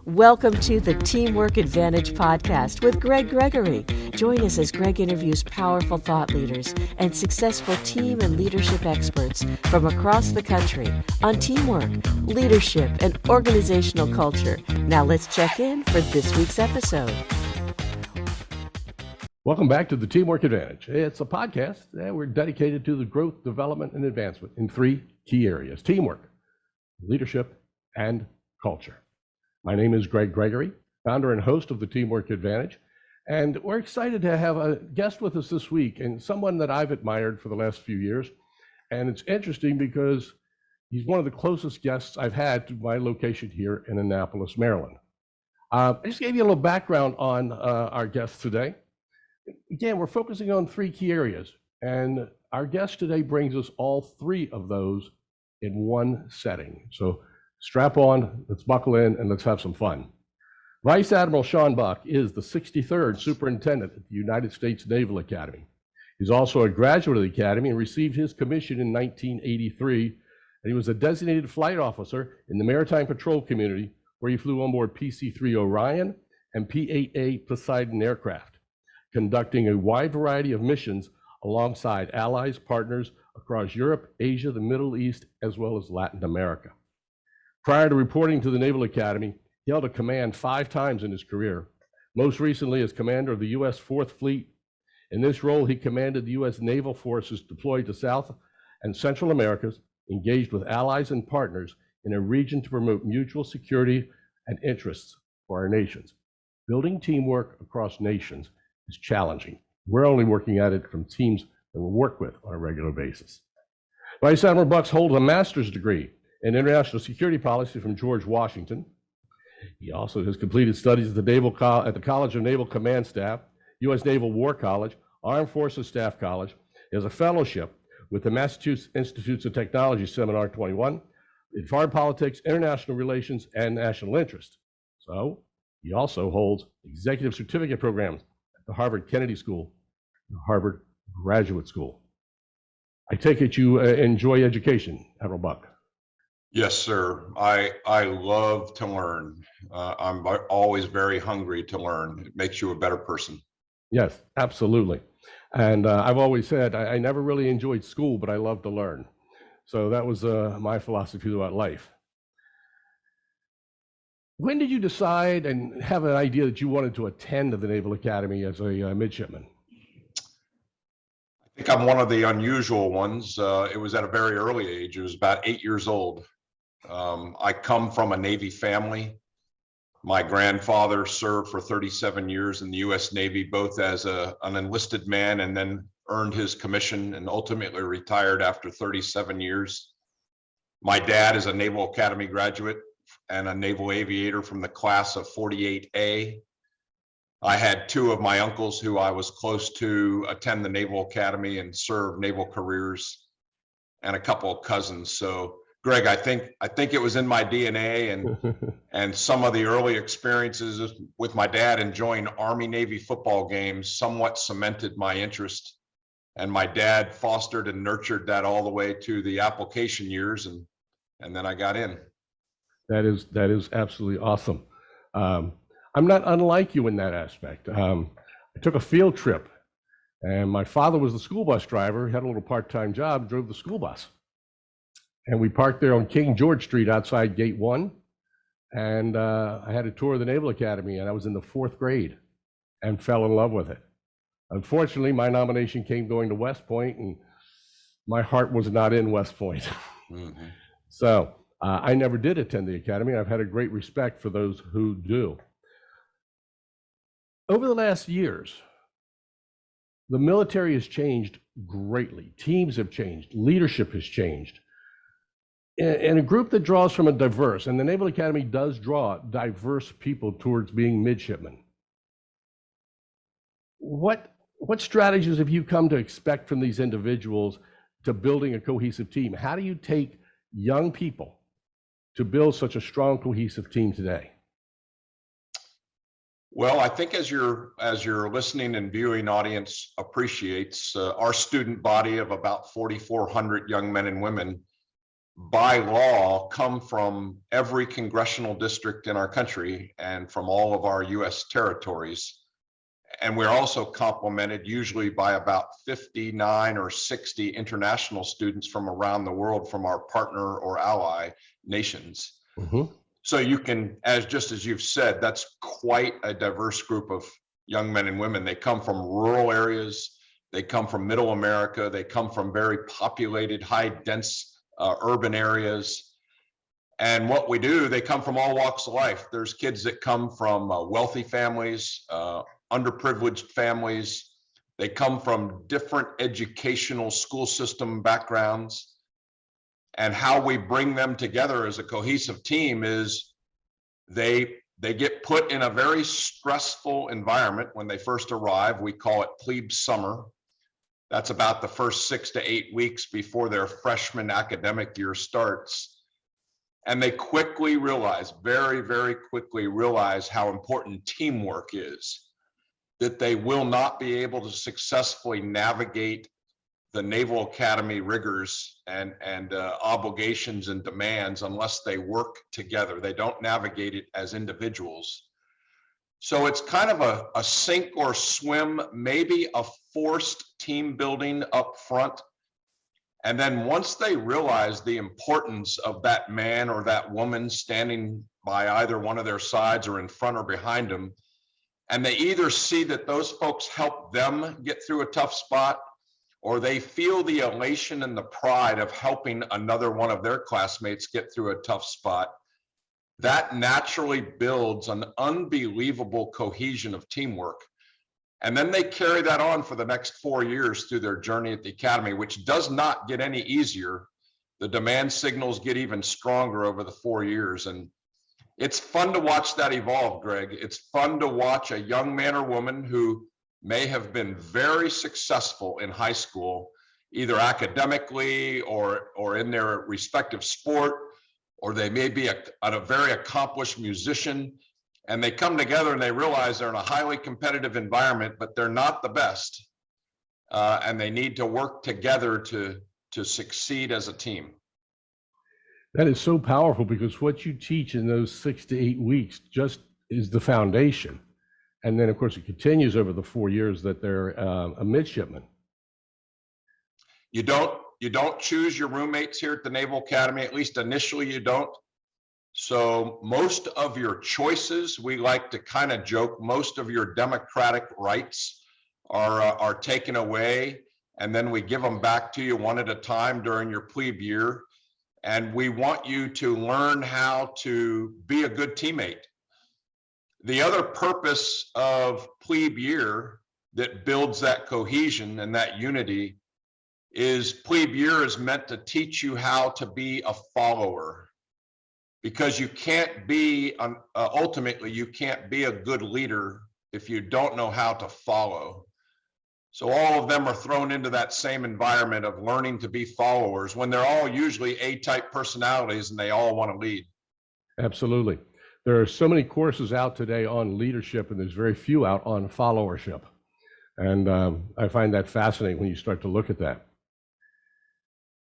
Welcome to the Teamwork Advantage podcast with Greg Gregory. Join us as Greg interviews powerful thought leaders and successful team and leadership experts from across the country on teamwork, leadership, and organizational culture. Now let's check in for this week's episode. Welcome back to the Teamwork Advantage. It's a podcast that we're dedicated to the growth, development, and advancement in three key areas: teamwork, leadership, and culture. My name is Greg Gregory, founder and host of the Teamwork Advantage, and we're excited to have a guest with us this week, and someone that I've admired for the last few years. And it's interesting because he's one of the closest guests I've had to my location here in Annapolis, Maryland. I just gave you a little background on our guest today. Again, we're focusing on three key areas, and our guest today brings us all three of those in one setting. So strap on, let's buckle in, and let's have some fun. Vice Admiral Sean Buck is the 63rd Superintendent at the United States Naval Academy. He's also a graduate of the Academy and received his commission in 1983, and he was a designated flight officer in the Maritime Patrol Community, where he flew on board PC-3 Orion and P-8A Poseidon aircraft, conducting a wide variety of missions alongside allies, partners across Europe, Asia, the Middle East, as well as Latin America. Prior to reporting to the Naval Academy, he held a command 5 times in his career, most recently as commander of the U.S. 4th Fleet. In this role, he commanded the U.S. naval forces deployed to South and Central Americas, engaged with allies and partners in a region to promote mutual security and interests for our nations. Building teamwork across nations is challenging. We're only working at it from teams that we work with on a regular basis. Vice Admiral Buck holds a master's degree in international security policy from George Washington. He also has completed studies at the College of Naval Command Staff, U.S. Naval War College, Armed Forces Staff College. He has a fellowship with the Massachusetts Institutes of Technology Seminar 21 in foreign politics, international relations, and national interest. So he also holds executive certificate programs at the Harvard Kennedy School, the Harvard Graduate School. I take it you enjoy education, Admiral Buck. Yes, sir. I love to learn. I'm always very hungry to learn. It makes you a better person. Yes, absolutely. And I've always said I never really enjoyed school, but I love to learn. So that was my philosophy throughout life. When did you decide and have an idea that you wanted to attend the Naval Academy as a midshipman? I think I'm one of the unusual ones. It was at a very early age. It was about 8 years old. I come from a Navy family. My grandfather served for 37 years in the U.S. Navy, both as an enlisted man and then earned his commission and ultimately retired after 37 years. My dad is a Naval Academy graduate and a naval aviator from the class of 48A. I had 2 of my uncles who I was close to attend the Naval Academy and serve naval careers, and a couple of cousins. So Greg, I think it was in my DNA, and some of the early experiences with my dad enjoying Army-Navy football games somewhat cemented my interest. And my dad fostered and nurtured that all the way to the application years, and then I got in. That is absolutely awesome. I'm not unlike you in that aspect. I took a field trip, and my father was the school bus driver. He had a little part-time job, drove the school bus. And we parked there on King George Street outside Gate 1. And I had a tour of the Naval Academy, and I was in the 4th grade and fell in love with it. Unfortunately, my nomination came going to West Point, and my heart was not in West Point. Mm-hmm. So I never did attend the Academy. I've had a great respect for those who do. Over the last years, the military has changed greatly. Teams have changed. Leadership has changed. And a group that draws from a diverse, and the Naval Academy does draw diverse people towards being midshipmen. What strategies have you come to expect from these individuals to building a cohesive team? How do you take young people to build such a strong, cohesive team today? Well, I think as your listening and viewing audience appreciates, our student body of about 4,400 young men and women by law come from every congressional district in our country and from all of our US territories. And we're also complemented usually by about 59 or 60 international students from around the world from our partner or ally nations. So you can, just as you've said, that's quite a diverse group of young men and women. They come from rural areas, they come from middle America, they come from very populated, high dense urban areas. And what we do, they come from all walks of life. There's kids that come from wealthy families, underprivileged families. They come from different educational school system backgrounds. And how we bring them together as a cohesive team is they get put in a very stressful environment when they first arrive. We call it Plebe Summer. That's about the first 6 to 8 weeks before their freshman academic year starts. And they quickly realize, very, very quickly realize how important teamwork is, that they will not be able to successfully navigate the Naval Academy rigors and obligations and demands unless they work together. They don't navigate it as individuals. So it's kind of a sink or swim, maybe a forced team building up front. And then once they realize the importance of that man or that woman standing by either one of their sides or in front or behind them, and they either see that those folks help them get through a tough spot, or they feel the elation and the pride of helping another one of their classmates get through a tough spot, that naturally builds an unbelievable cohesion of teamwork. And then they carry that on for the next 4 years through their journey at the Academy, which does not get any easier. The demand signals get even stronger over the 4 years. And it's fun to watch that evolve, Greg. It's fun to watch a young man or woman who may have been very successful in high school, either academically or in their respective sport, or they may be a very accomplished musician, and they come together and they realize they're in a highly competitive environment, but they're not the best, and they need to work together to succeed as a team. That is so powerful, because what you teach in those 6 to 8 weeks just is the foundation. And then, of course, it continues over the 4 years that they're a midshipman. You don't choose your roommates here at the Naval Academy, at least initially you don't. So most of your choices, we like to kind of joke, most of your democratic rights are taken away, and then we give them back to you one at a time during your plebe year. And we want you to learn how to be a good teammate. The other purpose of plebe year that builds that cohesion and that unity is plebe year is meant to teach you how to be a follower, because you can't be, ultimately, you can't be a good leader if you don't know how to follow. So all of them are thrown into that same environment of learning to be followers when they're all usually A-type personalities and they all want to lead. Absolutely. There are so many courses out today on leadership, and there's very few out on followership. And I find that fascinating when you start to look at that.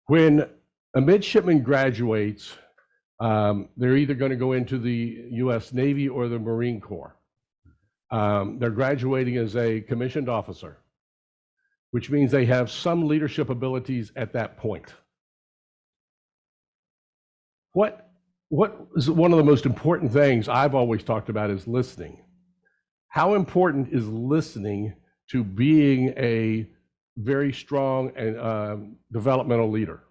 When a midshipman graduates, they're either going to go into the US Navy or the Marine Corps. They're graduating as a commissioned officer, which means they have some leadership abilities at that point. What is one of the most important things I've always talked about is listening. How important is listening to being a very strong and developmental leader?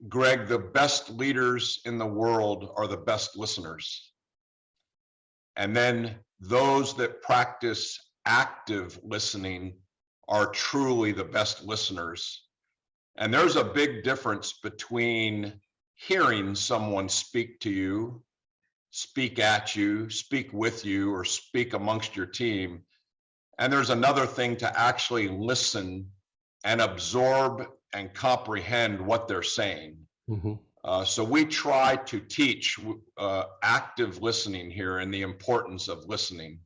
Greg, the best leaders in the world are the best listeners. And then those that practice active listening are truly the best listeners. And there's a big difference between hearing someone speak to you, speak at you, speak with you, or speak amongst your team. And there's another thing to actually listen and absorb and comprehend what they're saying. Mm-hmm. So we try to teach active listening here and the importance of listening.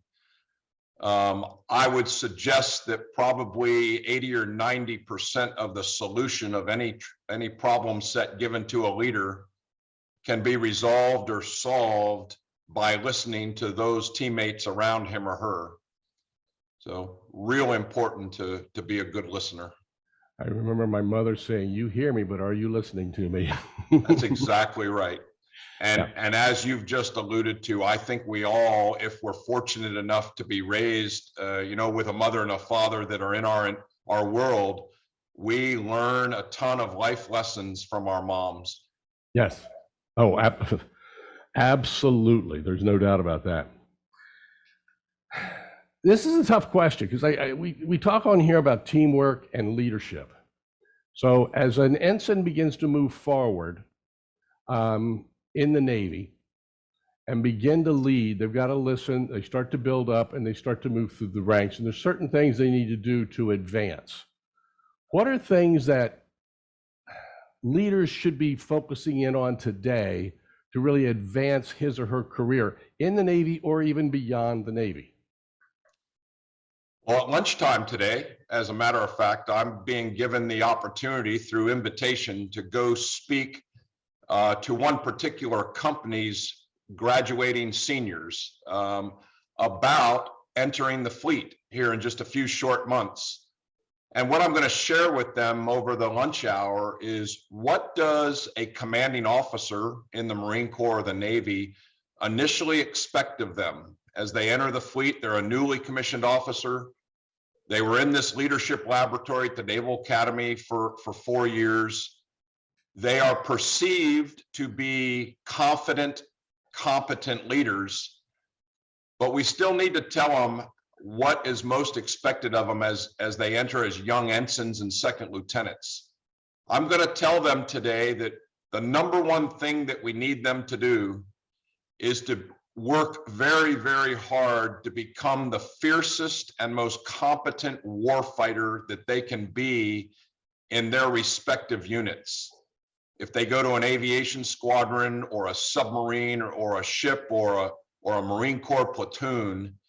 I would suggest that probably 80 or 90% of the solution of any problem set given to a leader can be resolved or solved by listening to those teammates around him or her. So real important to be a good listener. I remember my mother saying, "You hear me, but are you listening to me?" That's exactly right. And as you've just alluded to, I think we all, if we're fortunate enough to be raised, with a mother and a father that are in our world, we learn a ton of life lessons from our moms. Yes. Oh, absolutely. There's no doubt about that. This is a tough question because we talk on here about teamwork and leadership. So as an ensign begins to move forward in the Navy and begin to lead, they've got to listen, they start to build up, and they start to move through the ranks. And there's certain things they need to do to advance. What are things that leaders should be focusing in on today to really advance his or her career in the Navy or even beyond the Navy? Well, at lunchtime today, as a matter of fact, I'm being given the opportunity through invitation to go speak to one particular company's graduating seniors about entering the fleet here in just a few short months. And what I'm going to share with them over the lunch hour is, what does a commanding officer in the Marine Corps or the Navy initially expect of them as they enter the fleet? They're a newly commissioned officer. They were in this leadership laboratory at the Naval Academy for 4 years. They are perceived to be confident, competent leaders, but we still need to tell them what is most expected of them as they enter as young ensigns and second lieutenants. I'm going to tell them today that the number one thing that we need them to do is to work very, very hard to become the fiercest and most competent warfighter that they can be in their respective units. If they go to an aviation squadron or a submarine or a ship or a Marine Corps platoon,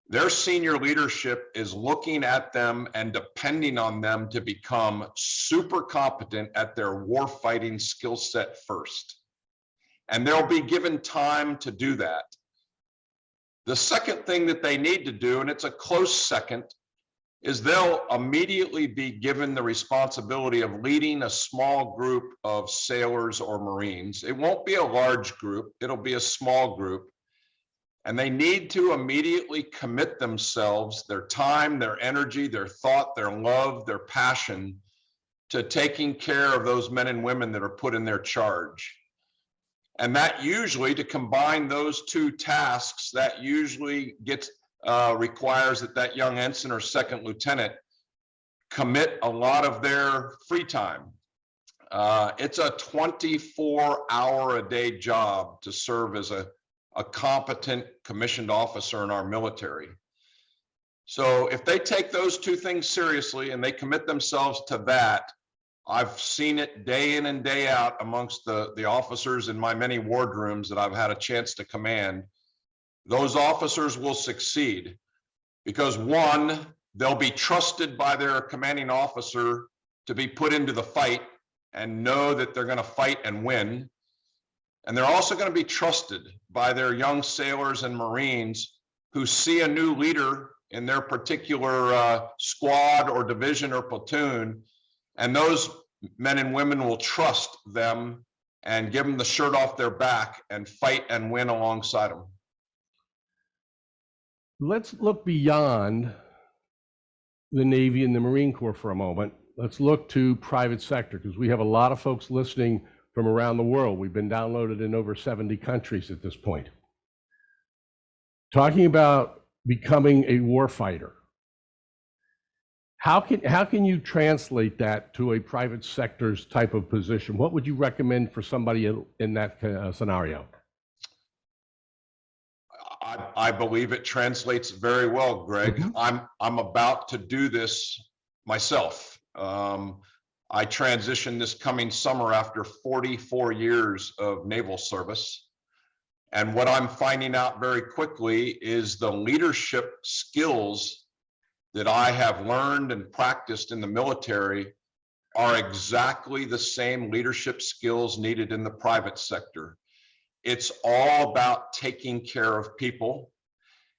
their senior leadership is looking at them and depending on them to become super competent at their warfighting skill set first. And they'll be given time to do that. The second thing that they need to do, and it's a close second, is they'll immediately be given the responsibility of leading a small group of sailors or Marines. It won't be a large group, it'll be a small group. And they need to immediately commit themselves, their time, their energy, their thought, their love, their passion to taking care of those men and women that are put in their charge. And that usually, to combine those two tasks, that usually requires that young ensign or second lieutenant commit a lot of their free time. It's a 24-hour-a-day job to serve as a competent commissioned officer in our military. So if they take those two things seriously and they commit themselves to that, I've seen it day in and day out amongst the officers in my many wardrooms that I've had a chance to command. Those officers will succeed because, one, they'll be trusted by their commanding officer to be put into the fight and know that they're going to fight and win. And they're also going to be trusted by their young sailors and Marines who see a new leader in their particular squad or division or platoon. And those men and women will trust them and give them the shirt off their back and fight and win alongside them. Let's look beyond the Navy and the Marine Corps for a moment. Let's look to private sector, because we have a lot of folks listening from around the world. We've been downloaded in over 70 countries at this point. Talking about becoming a warfighter, how can you translate that to a private sector's type of position? What would you recommend for somebody in that scenario? I believe it translates very well, Greg. Mm-hmm. I'm about to do this myself. I transitioned this coming summer after 44 years of naval service. And what I'm finding out very quickly is the leadership skills that I have learned and practiced in the military are exactly the same leadership skills needed in the private sector. It's all about taking care of people.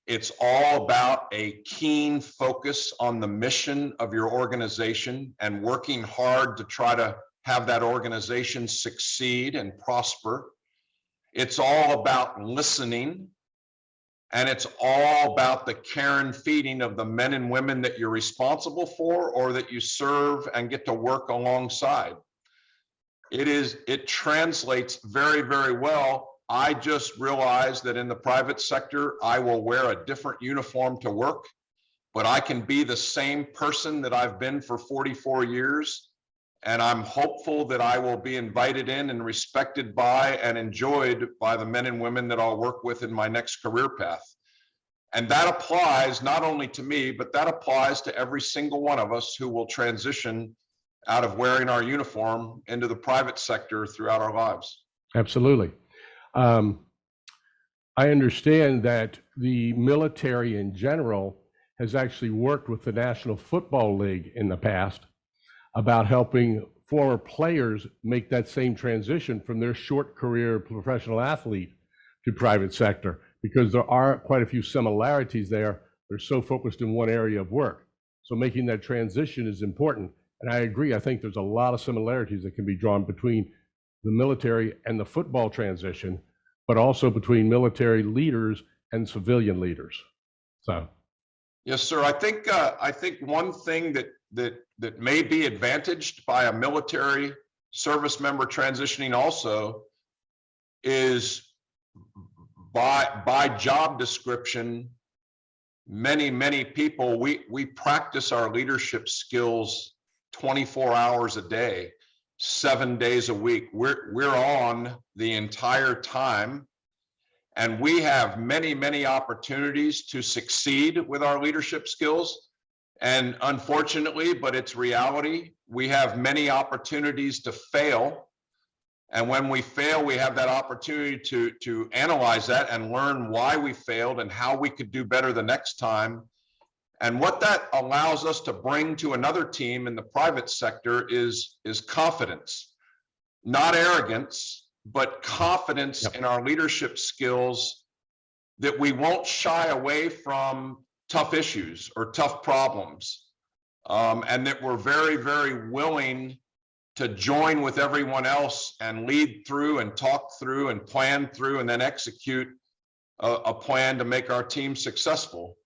It's all about a keen focus on the mission of your organization and working hard to try to have that organization succeed and prosper. It's all about listening, and it's all about the care and feeding of the men and women that you're responsible for or that you serve and get to work alongside. It translates very, very well. I just realized that in the private sector, I will wear a different uniform to work, but I can be the same person that I've been for 44 years. And I'm hopeful that I will be invited in and respected by and enjoyed by the men and women that I'll work with in my next career path. And that applies not only to me, but that applies to every single one of us who will transition out of wearing our uniform into the private sector throughout our lives. Absolutely. I understand that the military in general has actually worked with the National Football League in the past about helping former players make that same transition from their short career professional athlete to private sector, because there are quite a few similarities there. They're so focused in one area of work. So making that transition is important. And I agree, I think there's a lot of similarities that can be drawn between the military and the football transition, but also between military leaders and civilian leaders. So, yes, sir. I think one thing that may be advantaged by a military service member transitioning also is by job description. Many people, we practice our leadership skills 24 hours a day. 7 days a week. We're on the entire time, and we have many opportunities to succeed with our leadership skills. And unfortunately, but it's reality, we have many opportunities to fail. And when we fail, we have that opportunity to analyze that and learn why we failed and how we could do better the next time. And what that allows us to bring to another team in the private sector is confidence, not arrogance, but confidence in our leadership skills, that we won't shy away from tough issues or tough problems, and that we're very willing to join with everyone else and lead through and talk through and plan through and then execute a plan to make our team successful.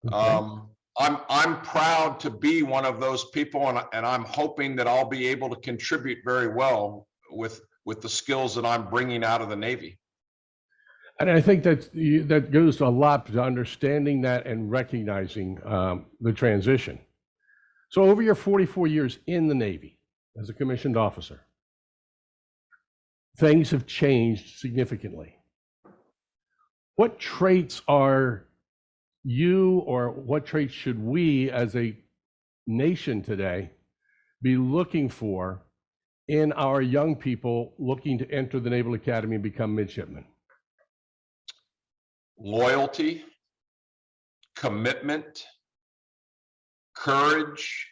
Okay. I'm proud to be one of those people, and I'm hoping that I'll be able to contribute very well with the skills that I'm bringing out of the Navy. And I think that goes a lot to understanding that and recognizing the transition. So over your 44 years in the Navy as a commissioned officer, things have changed significantly. What traits are you, or what traits should we as a nation today be looking for in our young people looking to enter the Naval Academy and become midshipmen? Loyalty, commitment, courage,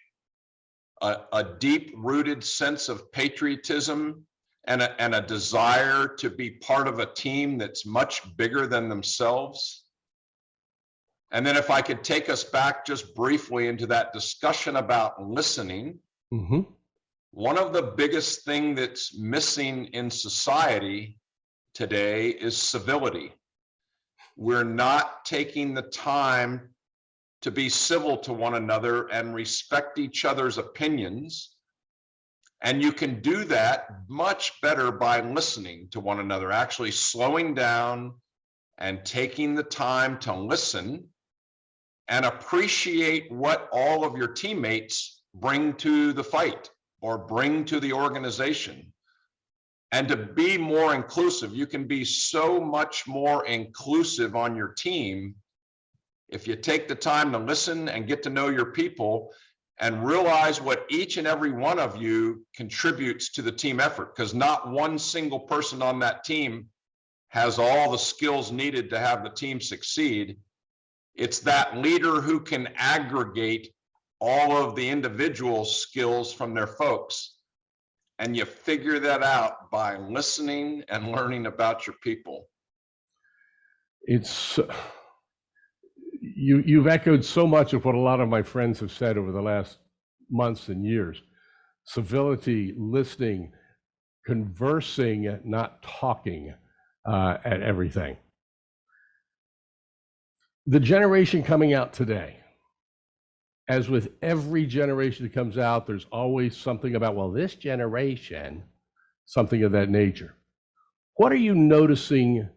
a deep-rooted sense of patriotism, and a desire to be part of a team that's much bigger than themselves. And then if I could take us back just briefly into that discussion about listening, one of the biggest things that's missing in society today is civility. We're not taking the time to be civil to one another and respect each other's opinions. And you can do that much better by listening to one another, actually slowing down and taking the time to listen and appreciate what all of your teammates bring to the fight or bring to the organization. And to be more inclusive, you can be so much more inclusive on your team if you take the time to listen and get to know your people and realize what each and every one of you contributes to the team effort, because not one single person on that team has all the skills needed to have the team succeed. It's that leader who can aggregate all of the individual skills from their folks. And you figure that out by listening and learning about your people. It's you've echoed so much of what a lot of my friends have said over the last months and years. Civility, listening, conversing, not talking at everything. The generation coming out today, as with every generation that comes out, there's always something about, well, this generation, something of that nature. What are you noticing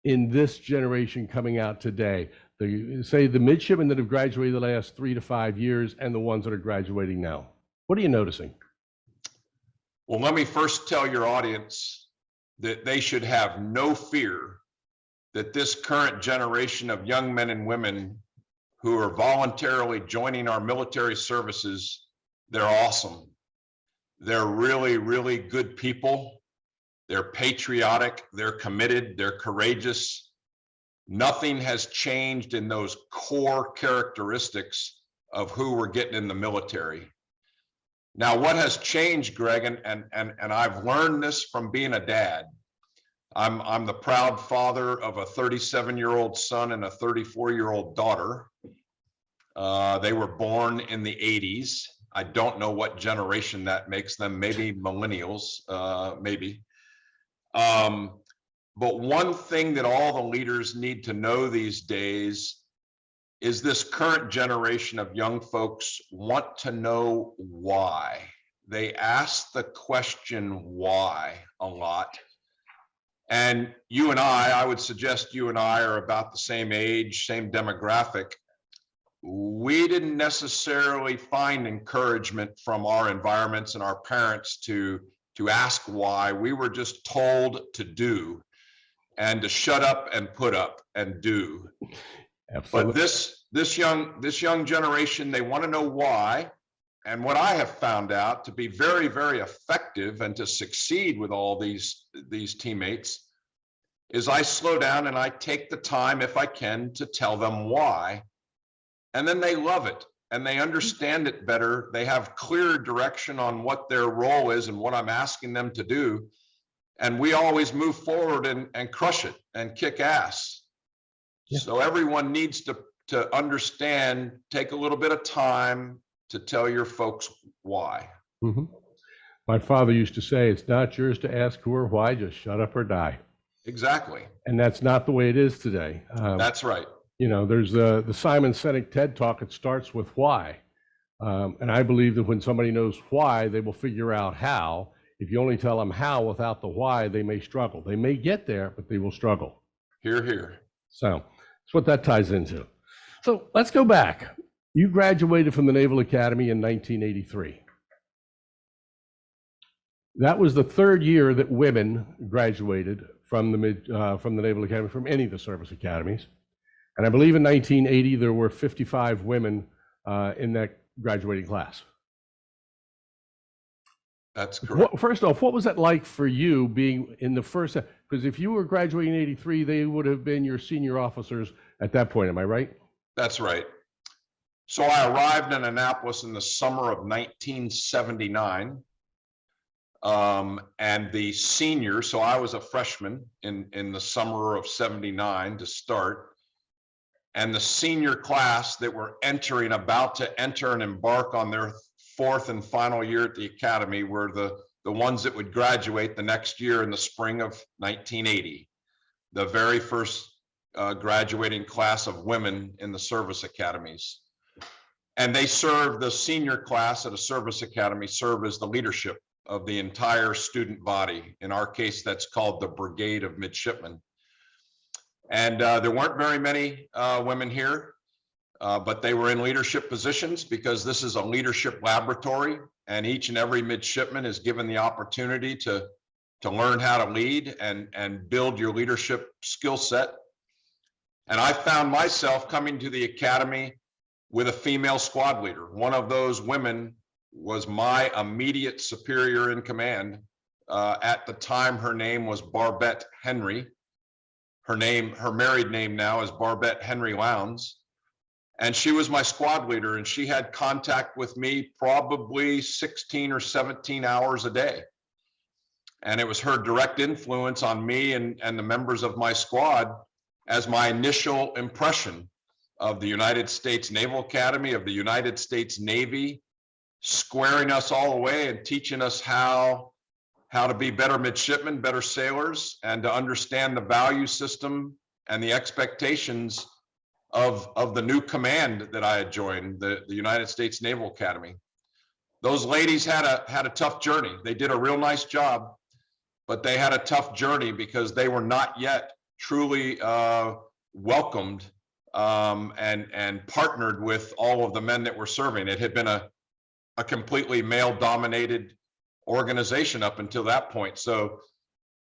in this generation coming out today? Say the midshipmen that have graduated the last 3 to 5 years and the ones that are graduating now. What are you noticing? Well, let me first tell your audience that they should have no fear that this current generation of young men and women who are voluntarily joining our military services, they're awesome. They're really, really good people. They're patriotic, they're committed, they're courageous. Nothing has changed in those core characteristics of who we're getting in the military. Now, what has changed, Greg, and I've learned this from being a dad. I'm the proud father of a 37-year-old son and a 34-year-old daughter. They were born in the 80s. I don't know what generation that makes them, maybe millennials, maybe. But one thing that all the leaders need to know these days is this current generation of young folks want to know why. They ask the question why a lot. And you and I would suggest you and I are about the same age, same demographic. We didn't necessarily find encouragement from our environments and our parents to ask why. We were just told to do and to shut up and put up and do. Absolutely. But this young generation, they want to know why. And what I have found out to be very, very effective and to succeed with all these teammates is I slow down and I take the time, if I can, to tell them why. And then they love it and they understand it better. They have clear direction on what their role is and what I'm asking them to do. And we always move forward and crush it and kick ass. Yeah. So everyone needs to understand, take a little bit of time to tell your folks why. Mm-hmm. My father used to say, it's not yours to ask who or why, just shut up or die. Exactly. And that's not the way it is today. That's right. You know, there's the Simon Sinek TED Talk, it starts with why. And I believe that when somebody knows why, they will figure out how. If you only tell them how without the why, they may struggle. They may get there, but they will struggle. Hear, hear. So that's what that ties into. So let's go back. You graduated from the Naval Academy in 1983. That was the third year that women graduated from the Naval Academy, from any of the service academies. And I believe in 1980, there were 55 women in that graduating class. That's correct. First off, what was that like for you being in the first, because if you were graduating in 83, they would have been your senior officers at that point, am I right? That's right. So I arrived in Annapolis in the summer of 1979. And the senior, so I was a freshman in the summer of 79 to start. And the senior class that were about to enter and embark on their fourth and final year at the academy were the ones that would graduate the next year in the spring of 1980, the very first graduating class of women in the service academies. And they served, the senior class at a service academy served as the leadership of the entire student body. In our case, that's called the Brigade of Midshipmen. And there weren't very many women here, but they were in leadership positions because this is a leadership laboratory, and each and every midshipman is given the opportunity to learn how to lead and build your leadership skill set. And I found myself coming to the academy with a female squad leader. One of those women was my immediate superior in command. At the time, her name was Barbette Henry. her married name now is Barbette Henry Lowndes. And she was my squad leader, and she had contact with me probably 16 or 17 hours a day. And it was her direct influence on me and the members of my squad as my initial impression of the United States Naval Academy, of the United States Navy, squaring us all away and teaching us how to be better midshipmen, better sailors, and to understand the value system and the expectations of the new command that I had joined, the United States Naval Academy. Those ladies had a tough journey. They did a real nice job, but they had a tough journey because they were not yet truly welcomed and partnered with all of the men that were serving. It had been a completely male-dominated organization up until that point. So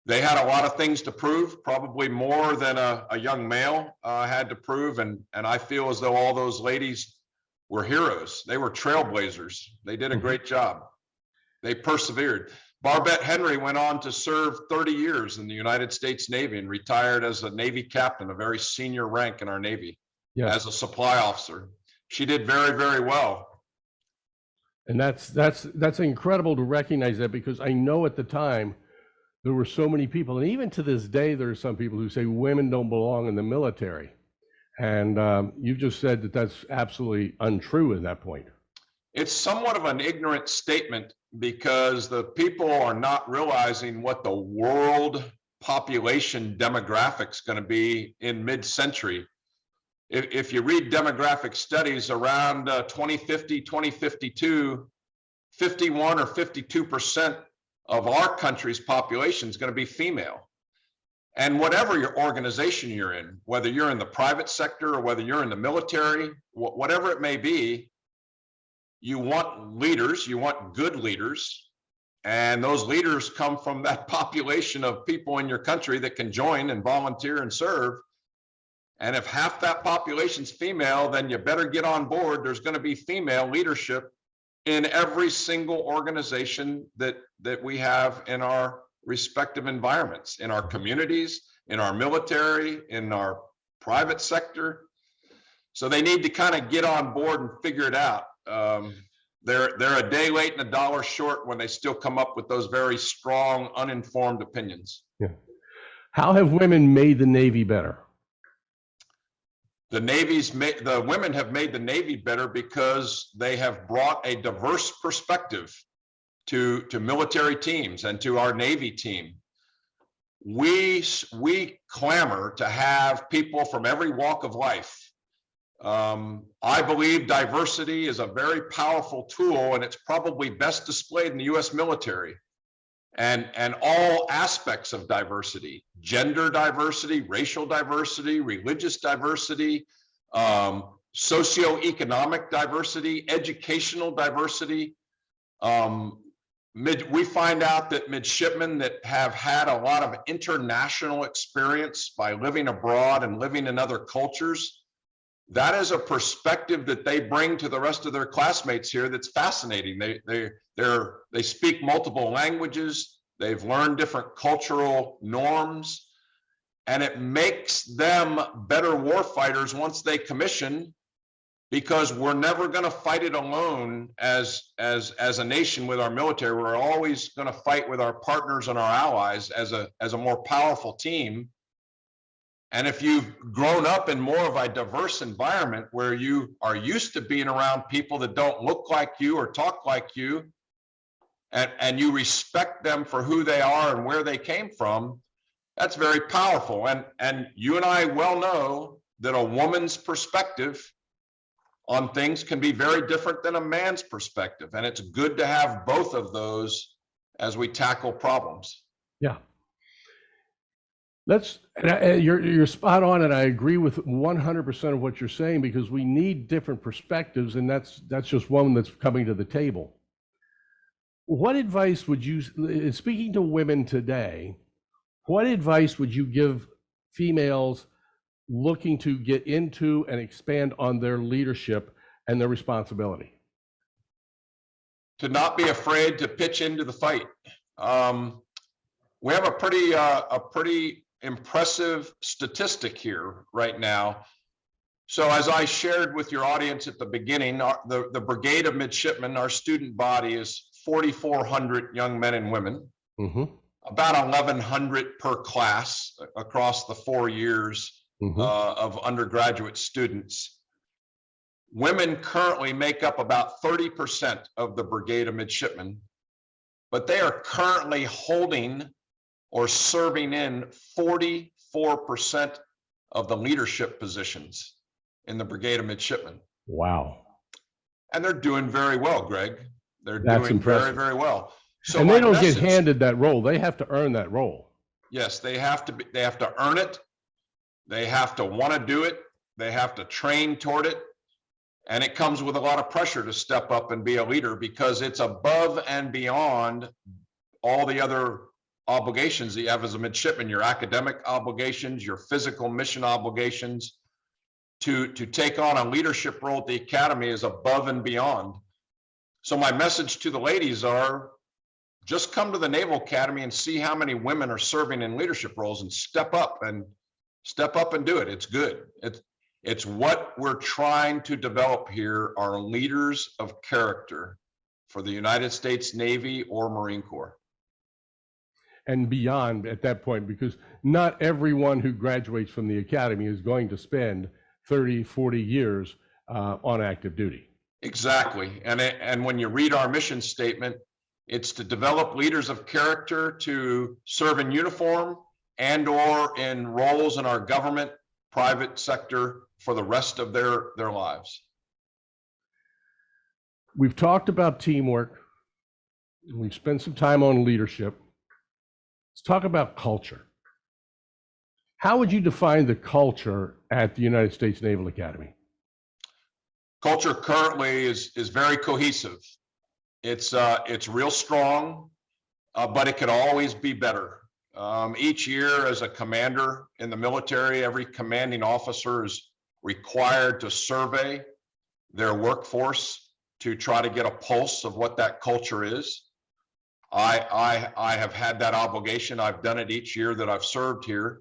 they had a lot of things to prove, probably more than a young male had to prove. And I feel as though all those ladies were heroes. They were trailblazers. They did a great job. They persevered. Barbette Henry went on to serve 30 years in the United States Navy and retired as a Navy captain, a very senior rank in our Navy, as a supply officer. She did very, very well. And that's incredible to recognize that, because I know at the time there were so many people, and even to this day, there are some people who say women don't belong in the military. And you just said that that's absolutely untrue at that point. It's somewhat of an ignorant statement because the people are not realizing what the world population demographic is going to be in mid-century. If you read demographic studies around 2050, 2052, 51 or 52% of our country's population is going to be female. And whatever your organization you're in, whether you're in the private sector or whether you're in the military, whatever it may be, you want leaders, you want good leaders, and those leaders come from that population of people in your country that can join and volunteer and serve. And if half that population's female, then you better get on board. There's going to be female leadership in every single organization that we have in our respective environments, in our communities, in our military, in our private sector. So they need to kind of get on board and figure it out. They're a day late and a dollar short when they still come up with those very strong, uninformed opinions. Yeah. How have women made the Navy better? The women have made the Navy better because they have brought a diverse perspective to military teams and to our Navy team. We clamor to have people from every walk of life. I believe diversity is a very powerful tool, and it's probably best displayed in the U.S. military. And all aspects of diversity, gender diversity, racial diversity, religious diversity, socioeconomic diversity, educational diversity. We find out that midshipmen that have had a lot of international experience by living abroad and living in other cultures, that is a perspective that they bring to the rest of their classmates here that's fascinating. They speak multiple languages, they've learned different cultural norms, and it makes them better warfighters once they commission, because we're never going to fight it alone as a nation with our military. We're always going to fight with our partners and our allies as a more powerful team. And if you've grown up in more of a diverse environment where you are used to being around people that don't look like you or talk like you, and you respect them for who they are and where they came from, that's very powerful. And you and I well know that a woman's perspective on things can be very different than a man's perspective. And it's good to have both of those as we tackle problems. Yeah. You're spot on, and I agree with 100% of what you're saying, because we need different perspectives, and that's just one that's coming to the table. What advice would you, speaking to women today, what advice would you give females looking to get into and expand on their leadership and their responsibility? To not be afraid to pitch into the fight. We have a pretty impressive statistic here right now. So as I shared with your audience at the beginning, the Brigade of Midshipmen, our student body, is 4,400 young men and women, about 1,100 per class across the 4 years of undergraduate students. Women currently make up about 30% of the Brigade of Midshipmen, but they are currently holding or serving in 44% of the leadership positions in the Brigade of Midshipmen. Wow. And they're doing very well, Greg. That's doing impressive. very, very well. So and they don't get handed that role. They have to earn that role. Yes, they have to earn it. They have to want to do it. They have to train toward it. And it comes with a lot of pressure to step up and be a leader, because it's above and beyond all the other obligations that you have as a midshipman, your academic obligations, your physical mission obligations. To take on a leadership role at the academy is above and beyond. So my message to the ladies are, just come to the Naval Academy and see how many women are serving in leadership roles, and step up and do it. It's good. It's what we're trying to develop here, are leaders of character for the United States Navy or Marine Corps. And beyond at that point, because not everyone who graduates from the academy is going to spend 30, 40 years on active duty. Exactly. And when you read our mission statement, it's to develop leaders of character to serve in uniform and or in roles in our government, private sector for the rest of their lives. We've talked about teamwork. We've spent some time on leadership. Let's talk about culture. How would you define the culture at the United States Naval Academy? Culture currently is very cohesive. It's real strong, but it could always be better. Each year, as a commander in the military, every commanding officer is required to survey their workforce to try to get a pulse of what that culture is. I have had that obligation. I've done it each year that I've served here.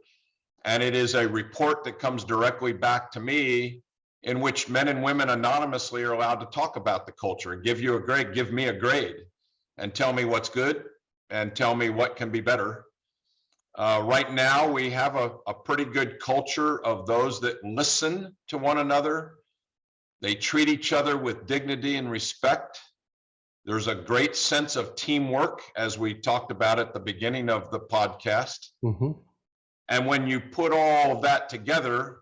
And it is a report that comes directly back to me, in which men and women anonymously are allowed to talk about the culture and give you a grade, give me a grade, and tell me what's good and tell me what can be better. Right now, we have a pretty good culture of those that listen to one another. They treat each other with dignity and respect. There's a great sense of teamwork, as we talked about at the beginning of the podcast. And when you put all of that together,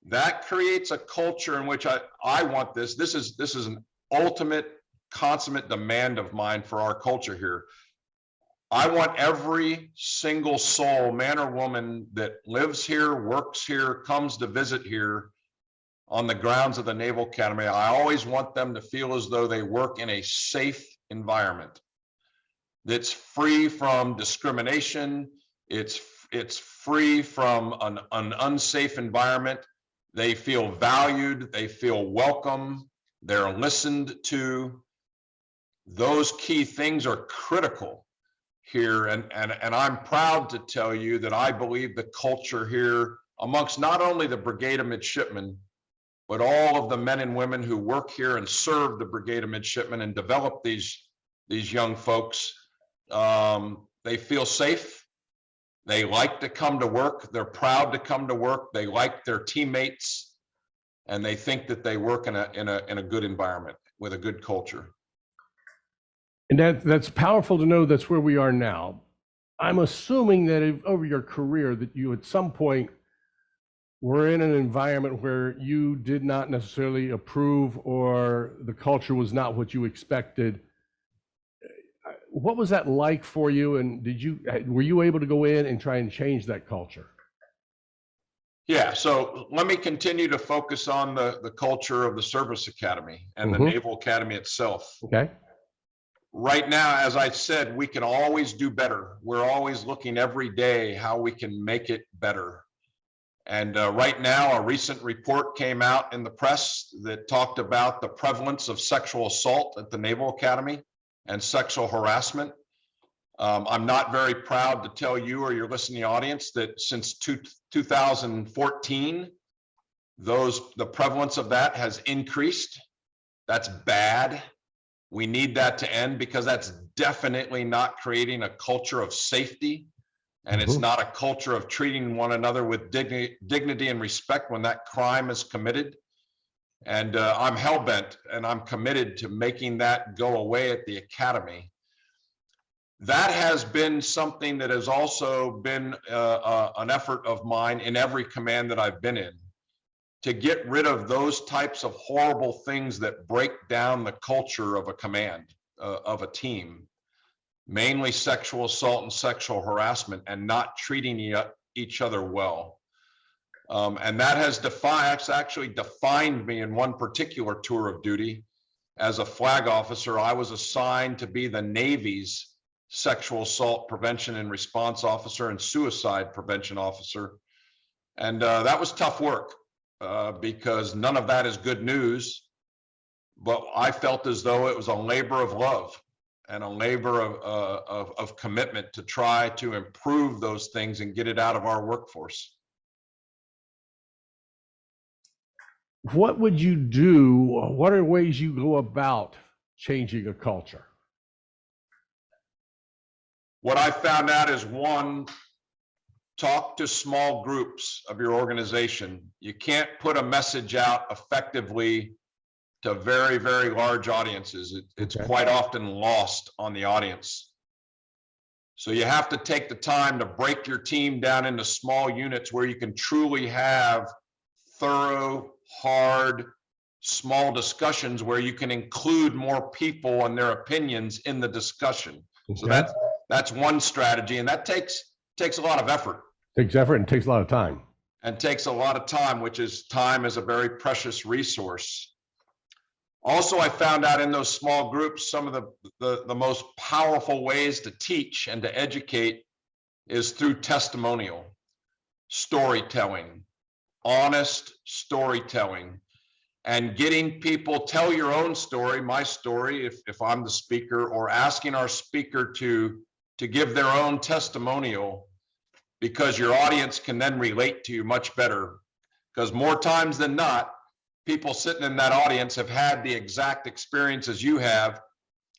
that creates a culture in which I want this. This is an ultimate, consummate demand of mine for our culture here. I want every single soul, man or woman, that lives here, works here, comes to visit here on the grounds of the Naval Academy. I always want them to feel as though they work in a safe environment that's free from discrimination. It's free from an unsafe environment. They feel valued, they feel welcome, they're listened to. Those key things are critical here, and I'm proud to tell you that I believe the culture here amongst not only the Brigade of Midshipmen, but all of the men and women who work here and serve the Brigade of Midshipmen and develop these young folks, they feel safe. They like to come to work. They're proud to come to work. They like their teammates, and they think that they work in a good environment with a good culture. And that's powerful to know. That's where we are now. I'm assuming that over your career that you at some point were in an environment where you did not necessarily approve, or the culture was not what you expected. What was that like for you, and were you able to go in and try and change that culture? Yeah, so let me continue to focus on the culture of the Service Academy and the Naval Academy itself. Okay. Right now, as I said, we can always do better. We're always looking every day how we can make it better. And right now, a recent report came out in the press that talked about the prevalence of sexual assault at the Naval Academy and sexual harassment. I'm not very proud to tell you or your listening audience that since 2014, the prevalence of that has increased. That's bad. We need that to end because that's definitely not creating a culture of safety. And it's not a culture of treating one another with dignity and respect when that crime is committed. And I'm hell-bent and I'm committed to making that go away at the Academy. That has been something that has also been an effort of mine in every command that I've been in, to get rid of those types of horrible things that break down the culture of a command, of a team, mainly sexual assault and sexual harassment, and not treating each other well. And that has actually defined me in one particular tour of duty. As a flag officer, I was assigned to be the Navy's sexual assault prevention and response officer and suicide prevention officer. And that was tough work because none of that is good news. But I felt as though it was a labor of love and a labor of commitment to try to improve those things and get it out of our workforce. What would you do? What are ways you go about changing a culture? What I found out is, one, talk to small groups of your organization. You can't put a message out effectively to very, very large audiences. It's quite often lost on the audience. So you have to take the time to break your team down into small units where you can truly have thorough, hard, small discussions where you can include more people and their opinions in the discussion. So that's one strategy, and that takes a lot of effort. Takes effort and takes a lot of time. And takes a lot of time, which is time is a very precious resource. Also, I found out in those small groups, some of the most powerful ways to teach and to educate is through testimonial, storytelling, honest storytelling, and getting people tell your own story, my story, if I'm the speaker, or asking our speaker to give their own testimonial, because your audience can then relate to you much better. Because more times than not, people sitting in that audience have had the exact experience as you have,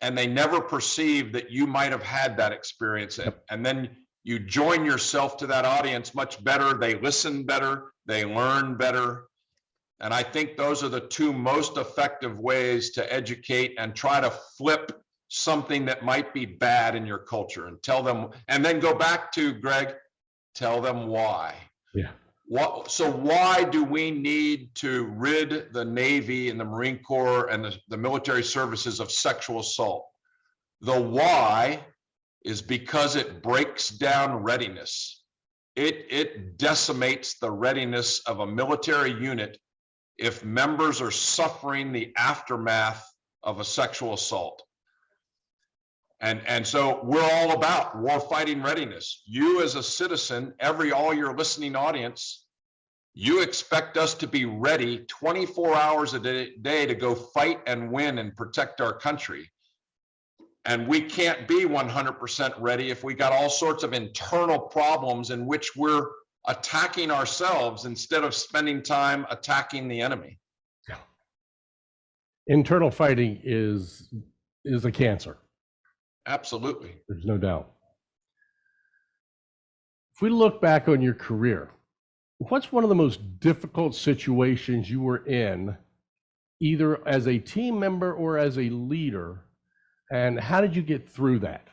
and they never perceive that you might have had that experience. And then you join yourself to that audience much better. They listen better, they learn better. And I think those are the two most effective ways to educate and try to flip something that might be bad in your culture, and tell them, and then go back to, Greg, tell them why. Yeah. So why do we need to rid the Navy and the Marine Corps and the military services of sexual assault? The why is because it breaks down readiness. It decimates the readiness of a military unit if members are suffering the aftermath of a sexual assault. And so we're all about warfighting readiness. You as a citizen, all your listening audience, you expect us to be ready 24 hours a day to go fight and win and protect our country. And we can't be 100% ready if we got all sorts of internal problems in which we're attacking ourselves instead of spending time attacking the enemy. Yeah. Internal fighting is a cancer. Absolutely. There's no doubt. If we look back on your career, what's one of the most difficult situations you were in, either as a team member or as a leader, and how did you get through that?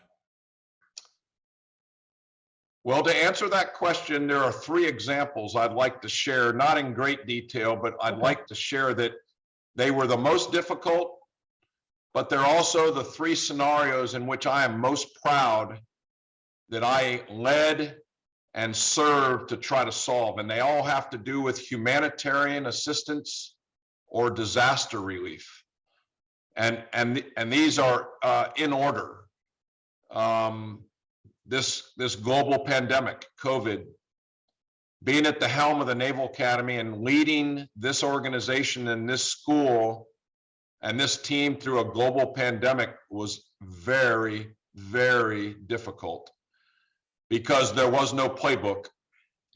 Well, to answer that question, there are 3 examples I'd like to share, not in great detail, but I'd like to share that they were the most difficult, but they're also the 3 scenarios in which I am most proud that I led and served to try to solve. And they all have to do with humanitarian assistance or disaster relief. And these are in order. This global pandemic, COVID, being at the helm of the Naval Academy and leading this organization and this school and this team through a global pandemic was very, very difficult because there was no playbook.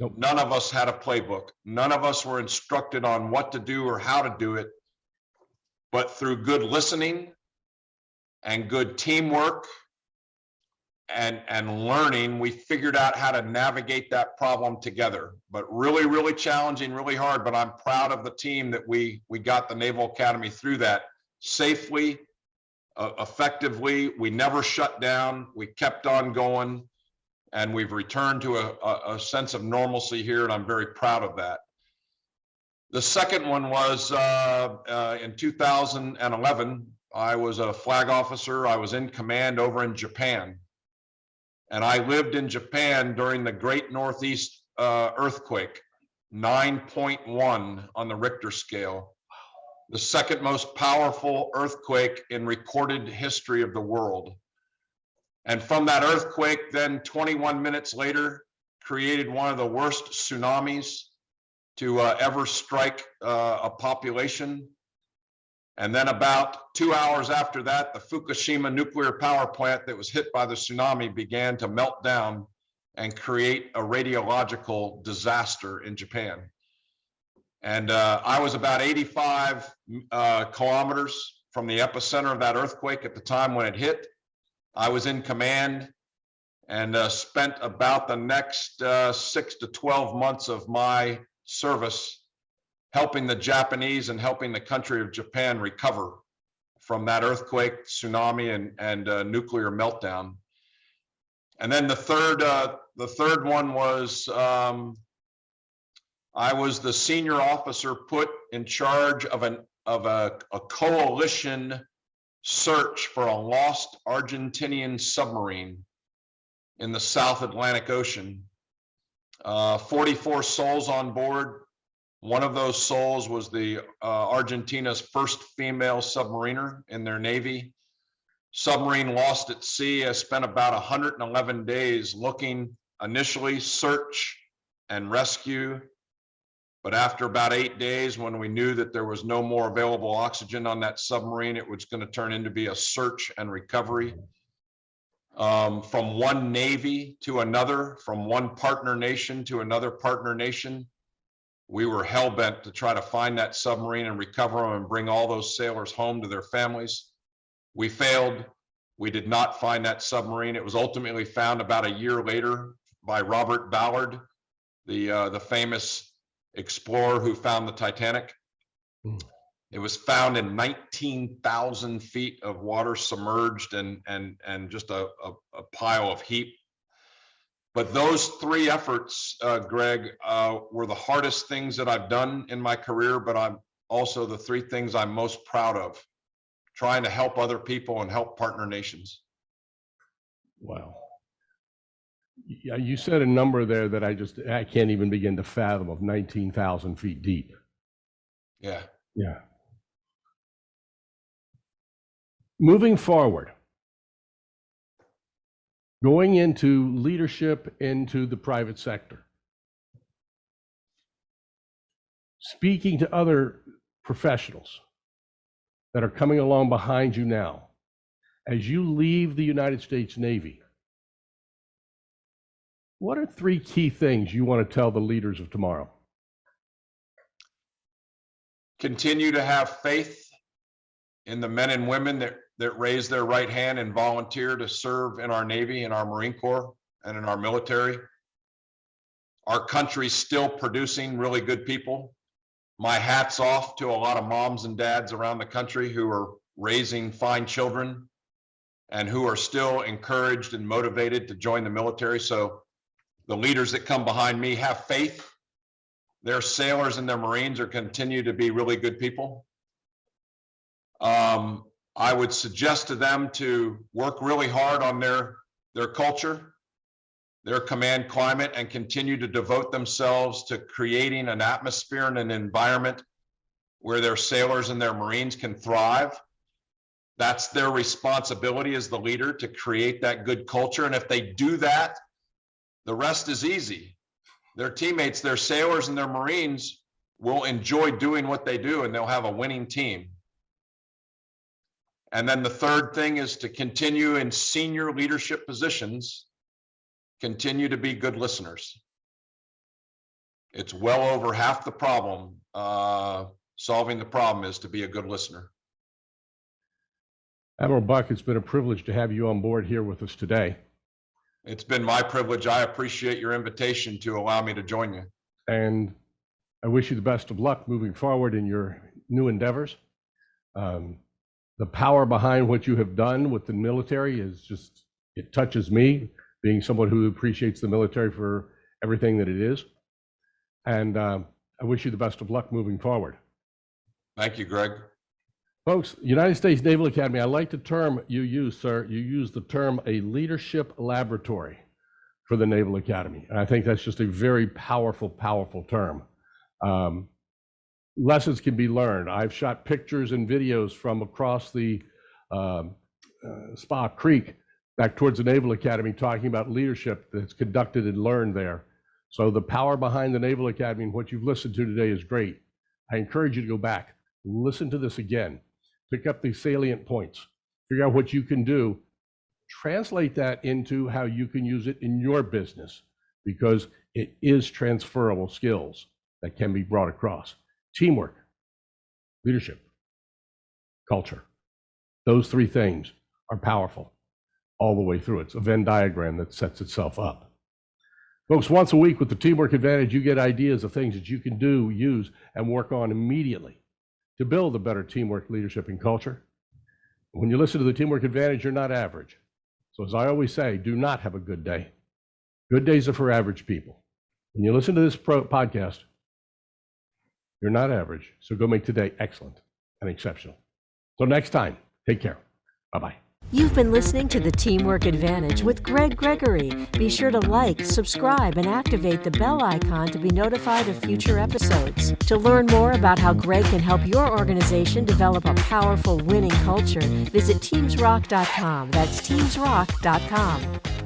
Nope. None of us had a playbook. None of us were instructed on what to do or how to do it. But through good listening and good teamwork and learning, we figured out how to navigate that problem together. But really, really challenging, really hard. But I'm proud of the team that we got the Naval Academy through that safely, effectively. We never shut down. We kept on going, and we've returned to a sense of normalcy here, and I'm very proud of that. The second one was in 2011. I was a flag officer. I was in command over in Japan. And I lived in Japan during the Great Northeast earthquake, 9.1 on the Richter scale, the second most powerful earthquake in recorded history of the world. And from that earthquake, then 21 minutes later, created one of the worst tsunamis to ever strike a population. And then about 2 hours after that, the Fukushima nuclear power plant that was hit by the tsunami began to melt down and create a radiological disaster in Japan. And I was about 85 kilometers from the epicenter of that earthquake at the time when it hit. I was in command and spent about the next 6 to 12 months of my service helping the Japanese and helping the country of Japan recover from that earthquake, tsunami, and nuclear meltdown. And then the third one was I was the senior officer put in charge of a coalition search for a lost Argentinian submarine in the South Atlantic Ocean. 44 souls on board. One of those souls was the Argentina's first female submariner in their Navy. Submarine lost at sea. I spent about 111 days looking, initially search and rescue. But after about 8 days, when we knew that there was no more available oxygen on that submarine, it was going to turn into be a search and recovery. From one Navy to another, from one partner nation to another partner nation, we were hell-bent to try to find that submarine and recover them and bring all those sailors home to their families. We failed. We did not find that submarine. It was ultimately found about a year later by Robert Ballard, the famous explorer who found the Titanic. It was found in 19,000 feet of water, submerged and just a pile of heap. But those three efforts, Greg, were the hardest things that I've done in my career, but I'm also the three things I'm most proud of, trying to help other people and help partner nations. Wow. Yeah, you said a number there that I can't even begin to fathom, of 19,000 feet deep. Yeah. Yeah. Moving forward, going into leadership into the private sector, speaking to other professionals that are coming along behind you now, as you leave the United States Navy, what are three key things you want to tell the leaders of tomorrow? Continue to have faith in the men and women that raise their right hand and volunteer to serve in our Navy, in our Marine Corps, and in our military. Our country's still producing really good people. My hat's off to a lot of moms and dads around the country who are raising fine children and who are still encouraged and motivated to join the military. So the leaders that come behind me have faith. Their sailors and their Marines are continue to be really good people. I would suggest to them to work really hard on their culture, their command climate, and continue to devote themselves to creating an atmosphere and an environment where their sailors and their Marines can thrive. That's their responsibility as the leader, to create that good culture. And if they do that, the rest is easy. Their teammates, their sailors and their Marines will enjoy doing what they do, and they'll have a winning team. And then the third thing is to continue in senior leadership positions, continue to be good listeners. It's well over half the problem. Solving the problem is to be a good listener. Admiral Buck, it's been a privilege to have you on board here with us today. It's been my privilege. I appreciate your invitation to allow me to join you. And I wish you the best of luck moving forward in your new endeavors. The power behind what you have done with the military is just, it touches me, being someone who appreciates the military for everything that it is. And I wish you the best of luck moving forward. Thank you, Greg. Folks, United States Naval Academy, I like the term you use, sir. You use the term a leadership laboratory for the Naval Academy. And I think that's just a very powerful, powerful term. Lessons can be learned. I've shot pictures and videos from across the Spa Creek back towards the Naval Academy talking about leadership that's conducted and learned there. So the power behind the Naval Academy and what you've listened to today is great. I encourage you to go back, listen to this again, pick up the salient points, figure out what you can do, translate that into how you can use it in your business, because it is transferable skills that can be brought across. Teamwork, leadership, culture. Those three things are powerful all the way through. It's a Venn diagram that sets itself up. Folks, once a week with the Teamwork Advantage, you get ideas of things that you can do, use, and work on immediately to build a better teamwork, leadership, and culture. When you listen to the Teamwork Advantage, you're not average. So as I always say, do not have a good day. Good days are for average people. When you listen to this podcast, you're not average. So go make today excellent and exceptional. So next time, take care. Bye-bye. You've been listening to the Teamwork Advantage with Greg Gregory. Be sure to like, subscribe, and activate the bell icon to be notified of future episodes. To learn more about how Greg can help your organization develop a powerful winning culture, visit TeamsRock.com. That's TeamsRock.com.